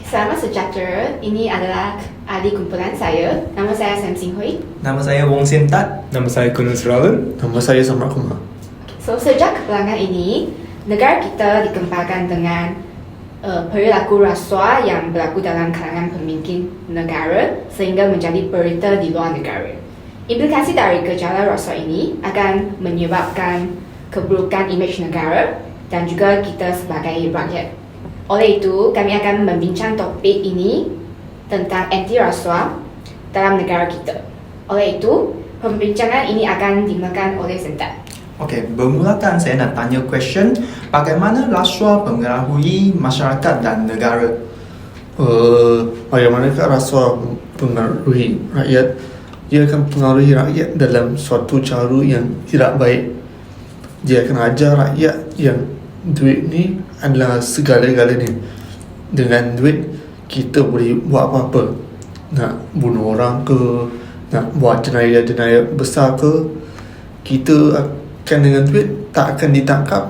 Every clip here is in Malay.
Selamat sejahtera, ini adalah ahli kumpulan saya. Nama saya Sam Sing Hui. Nama saya Wong Sin Tat. Nama saya Kunun Surawan. Nama saya Samrat Kumar. So, sejak kebelakangan ini, negara kita dikembangkan dengan perilaku rasuah yang berlaku dalam kalangan pemimpin negara sehingga menjadi berita di luar negara. Implikasi dari gejala rasuah ini akan menyebabkan keburukan imej negara dan juga kita sebagai rakyat. Oleh itu, kami akan membincang topik ini tentang anti rasuah dalam negara kita. Oleh itu, pembincangan ini akan dimulakan oleh Sentat. Okey, bermulakan saya nak tanya question, bagaimana rasuah mempengaruhi masyarakat dan negara? Bagaimanakah rasuah mempengaruhi rakyat? Dia akan mempengaruhi rakyat dalam suatu cara yang tidak baik. Dia akan ajar rakyat yang duit ni adalah segala-galanya. Dengan duit kita boleh buat apa-apa. Nak bunuh orang ke, nak buat jenayah-jenayah besar ke, kita akan dengan duit tak akan ditangkap,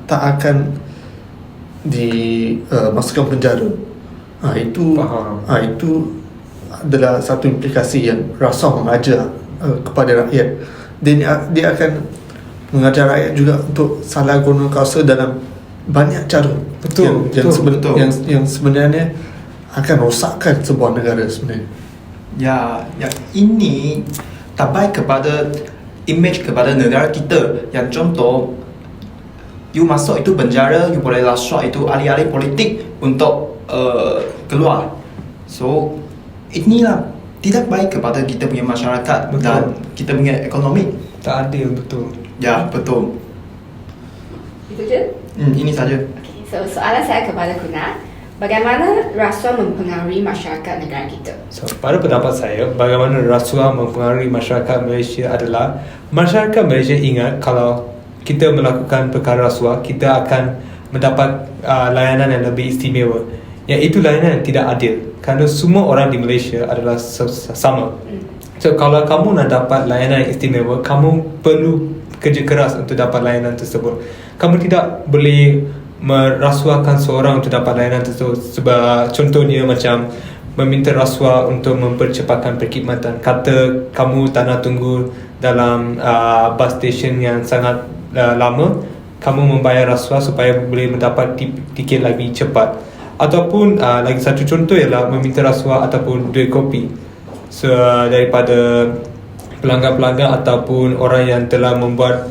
tak akan dimasukkan penjara. Itu adalah satu implikasi yang rasuah mengajar kepada rakyat. Dia akan mengajar rakyat juga untuk salah guna kuasa dalam banyak cara. Betul. Yang sebenarnya akan rosakkan sebuah negara sebenarnya. Ya, ini tak baik kepada imej kepada negara kita. Yang contoh, you masuk itu penjara, you boleh rasuah itu ahli-ahli politik untuk keluar. So, inilah tidak baik kepada kita punya masyarakat. Betul. Dan kita punya ekonomi. Tak adil, betul. Ya, betul. Itu je? Ini saja. Okay, so soalan saya kepada Kuna, bagaimana rasuah mempengaruhi masyarakat negara kita? So, pada pendapat saya, bagaimana rasuah mempengaruhi masyarakat Malaysia adalah masyarakat Malaysia ingat kalau kita melakukan perkara rasuah, kita akan mendapat layanan yang lebih istimewa. Yang itu layanan yang tidak adil kerana semua orang di Malaysia adalah sama. So, kalau kamu nak dapat layanan yang istimewa, kamu perlu kerja keras untuk dapat layanan tersebut. Kamu tidak boleh merasuahkan seorang untuk dapat layanan tersebut. Sebab contohnya macam meminta rasuah untuk mempercepatkan perkhidmatan. Kata kamu tak nak tunggu dalam bus station yang sangat lama, kamu membayar rasuah supaya boleh mendapat tiket lebih cepat. Ataupun lagi satu contoh ialah meminta rasuah ataupun duit kopi daripada pelanggan-pelanggan ataupun orang yang telah membuat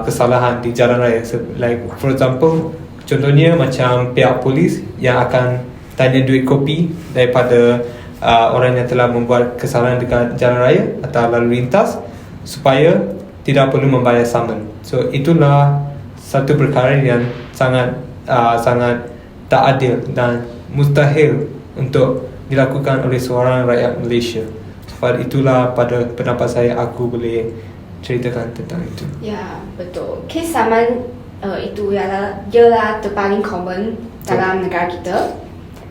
kesalahan di jalan raya. Like for example, contohnya macam pihak polis yang akan tanya duit kopi daripada orang yang telah membuat kesalahan dekat jalan raya atau lalu lintas supaya tidak perlu membayar saman. So itulah satu perkara yang sangat tak adil dan mustahil untuk dilakukan oleh seorang rakyat Malaysia. Sebab itulah pada pendapat saya aku boleh ceritakan tentang itu. Ya, betul. Kes saman itu ialah terpaling common dalam negara kita.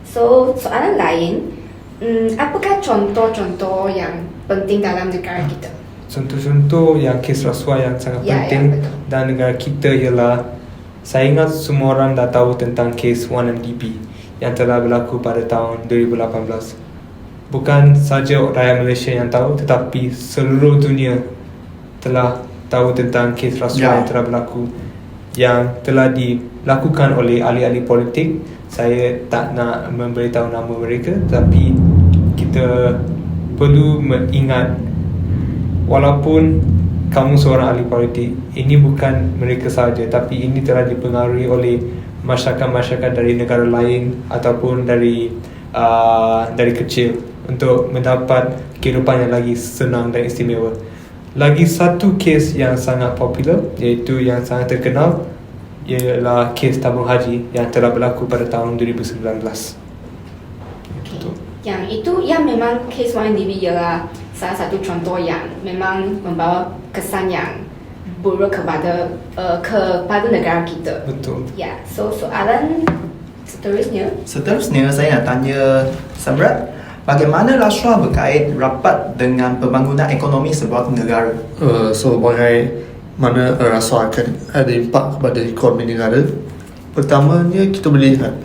So, soalan lain, apakah contoh-contoh yang penting dalam negara kita? Contoh-contoh yang kes rasuah yang sangat penting dalam negara kita ialah, saya ingat semua orang dah tahu tentang kes 1MDB yang telah berlaku pada tahun 2018. Bukan saja rakyat Malaysia yang tahu, tetapi seluruh dunia telah tahu tentang kes rasuah yang telah berlaku, yang telah dilakukan oleh ahli-ahli politik. Saya tak nak memberitahu nama mereka, tapi kita perlu mengingat, walaupun kamu seorang ahli politik, ini bukan mereka sahaja, tapi ini telah dipengaruhi oleh masyarakat-masyarakat dari negara lain ataupun dari kecil untuk mendapat kehidupan yang lagi senang dan istimewa. Lagi satu kes yang sangat popular, iaitu yang sangat terkenal, ialah kes tabung haji yang telah berlaku pada tahun 2019. Okay. Yang itu yang memang kes 1MDB ialah salah satu contoh yang memang membawa kesan yang buruk kepada negara kita. Betul. Ya, so soalan Seterusnya saya nak tanya Samrat, bagaimana rasuah berkait rapat dengan pembangunan ekonomi sebuah negara? So bagaimana rasuah akan ada impak kepada ekonomi negara? Pertamanya kita boleh lihat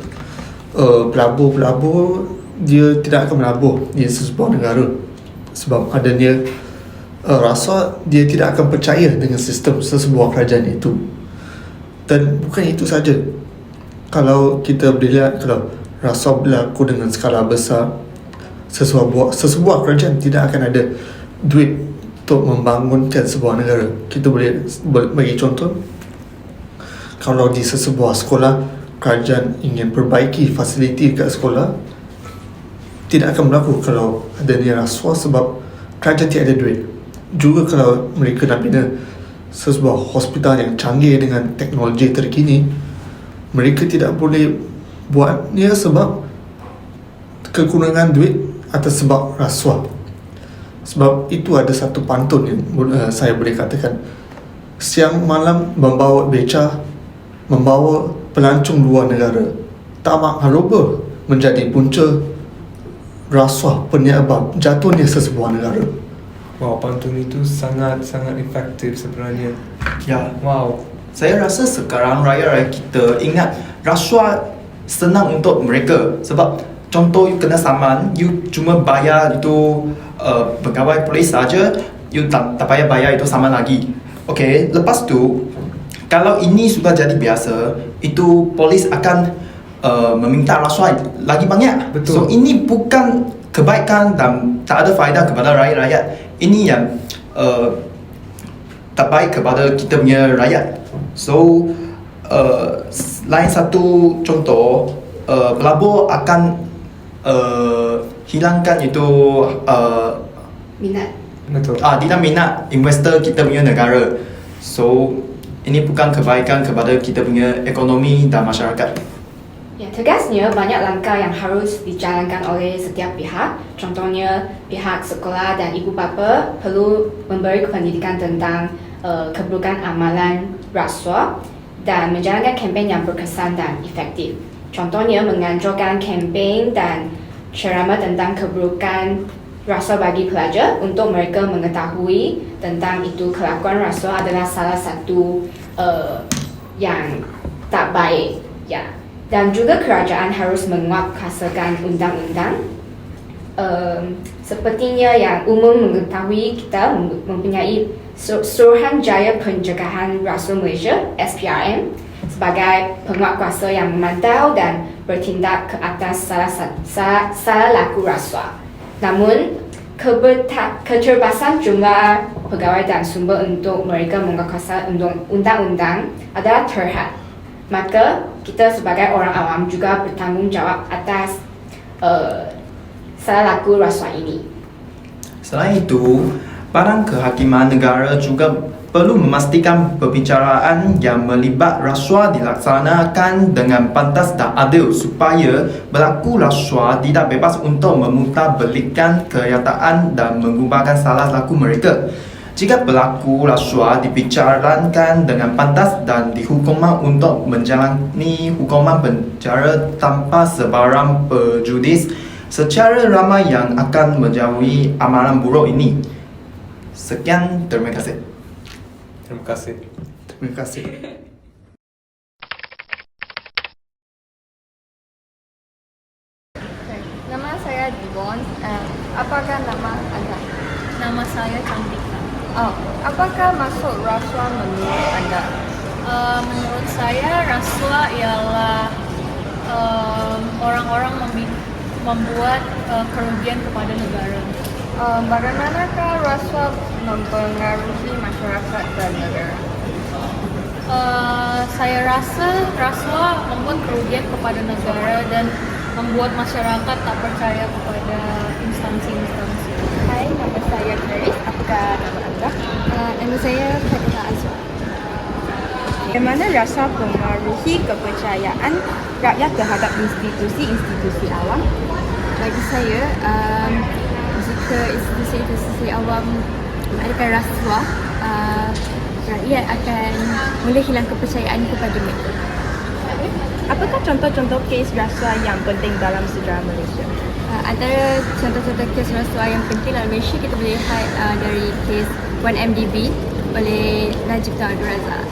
pelabur-pelabur dia tidak akan melabur di sesebuah negara sebab adanya rasa dia tidak akan percaya dengan sistem sesebuah kerajaan itu. Dan bukan itu saja, kalau kita boleh lihat, kalau rasa berlaku dengan skala besar, sesebuah kerajaan tidak akan ada duit untuk membangunkan sebuah negara. Kita boleh bagi contoh, kalau di sesebuah sekolah kerajaan ingin perbaiki fasiliti kat sekolah, tidak akan berlaku kalau adanya rasuah sebab kerajaan tiada duit. Juga kalau mereka nak bina sesebuah hospital yang canggih dengan teknologi terkini, mereka tidak boleh buatnya sebab kekurangan duit atau sebab rasuah. Sebab itu ada satu pantun yang saya boleh katakan, siang malam membawa beca, membawa pelancong luar negara, tamak haroba menjadi punca rasuah penyebab jatuhnya sesebuah negara. Wow, pantun itu sangat-sangat efektif sebenarnya. Ya, Wow. saya rasa sekarang rakyat-rakyat kita ingat rasuah senang untuk mereka. Sebab contoh, you kena saman, you cuma bayar itu pegawai polis saja, you tak payah bayar itu saman lagi. Okay, lepas tu kalau ini sudah jadi biasa, itu polis akan meminta rasuah lagi banyak. Betul. So ini bukan kebaikan dan tak ada faedah kepada rakyat-rakyat. Ini yang tak baik kepada kita punya rakyat. So lain satu contoh, pelabur akan hilangkan itu Minat. Betul. tidak minat investor kita punya negara. So ini bukan kebaikan kepada kita punya ekonomi dan masyarakat. Ya, tegasnya banyak langkah yang harus dijalankan oleh setiap pihak. Contohnya, pihak sekolah dan ibu bapa perlu memberi pendidikan tentang keburukan amalan rasuah dan menjalankan kempen yang berkesan dan efektif. Contohnya, menganjurkan kempen dan ceramah tentang keburukan rasuah bagi pelajar untuk mereka mengetahui tentang itu kelakuan rasuah adalah salah satu yang tak baik. Ya. Dan juga kerajaan harus menguatkuasakan undang-undang. Sepertinya yang umum mengetahui, kita mempunyai Suruhanjaya Pencegahan Rasuah Malaysia (SPRM) sebagai penguatkuasa yang memantau dan bertindak ke atas salah laku rasuah. Namun, keterbatasan jumlah pegawai dan sumber untuk mereka menguatkuasa undang-undang adalah terhad. Maka kita sebagai orang awam juga bertanggungjawab atas salah laku rasuah ini. Selain itu, badan kehakiman negara juga perlu memastikan perbicaraan yang melibat rasuah dilaksanakan dengan pantas dan adil supaya berlaku rasuah tidak bebas untuk memutarbalikan kenyataan dan mengubahkan salah laku mereka. Jika berlaku rasuah dibicarakan dengan pantas dan dihukuman untuk menjalani hukuman penjara tanpa sebarang prejudis, secara ramai yang akan menjauhi amalan buruk ini. Sekian, terima kasih. Terima kasih. Terima kasih. Nama saya Dibon. Apakah nama Anda? Nama saya Cantika. Apakah masuk rasuah menurut Anda? Menurut saya rasuah ialah orang-orang membuat kerugian kepada negara. Bagaimanakah rasuah mempengaruhi masyarakat dan negara? Saya rasa rasuah membuat kerugian kepada negara dan membuat masyarakat tak percaya kepada instansi-instansi. Hai, nama saya Clarice. Apakah nama Anda? Nama saya Fatima Azwa. Bagaimana rasuah mempengaruhi kepercayaan rakyat terhadap institusi-institusi awam? Bagi saya, jika institusi-institusi awam mengadakan rasuah, rakyat akan mula hilang kepercayaan kepada mereka. Apakah contoh-contoh kes rasuah yang penting dalam sejarah Malaysia? Antara contoh-contoh kes rasuah yang penting dalam Malaysia, kita boleh lihat dari kes 1MDB oleh Najib Tun Abdul Razak.